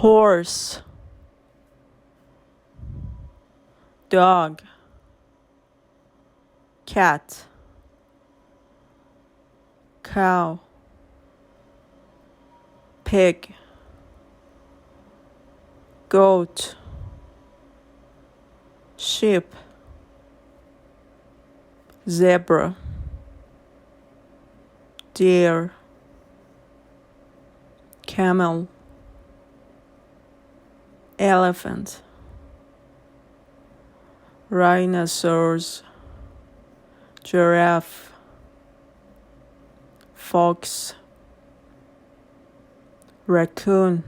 horse, dog, cat, cow, pig, goat, sheep, zebra, deer, camel, elephant, rhinoceros, giraffe, fox, raccoon,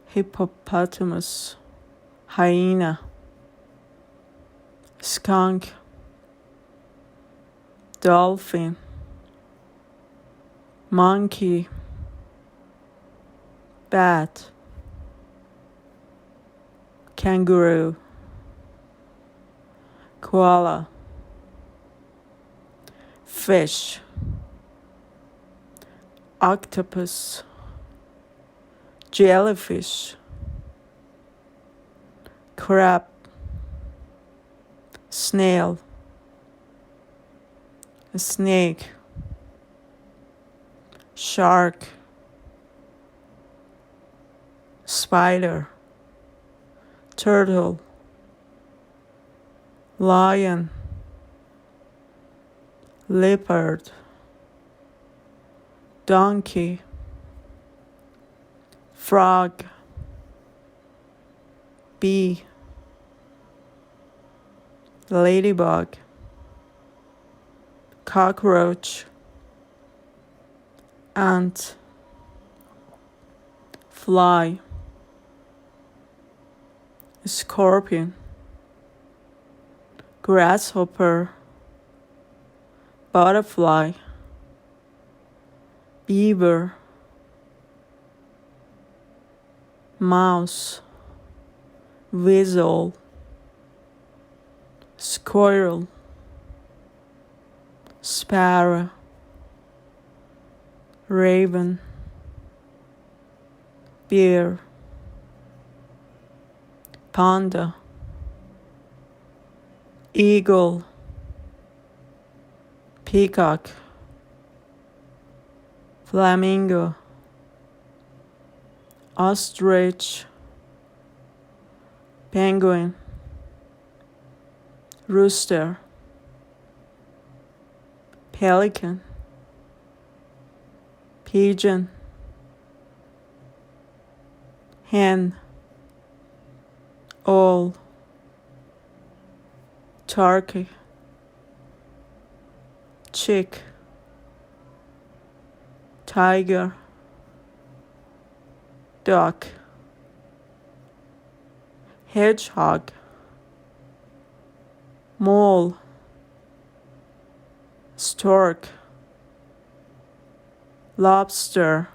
hippopotamus, hyena, skunk, dolphin, monkey, bat, kangaroo, koala, fish, octopus, jellyfish, crab, snail, snake, shark, spider, turtle, lion, leopard, donkey, frog, bee, ladybug, cockroach, ant, fly, scorpion, grasshopper, butterfly, beaver, mouse, weasel, squirrel, sparrow, raven, bear, panda, eagle, peacock, flamingo, ostrich, penguin, rooster, pelican, pigeon, hen, owl, turkey, chick, tiger, duck, hedgehog, mole, stork, lobster,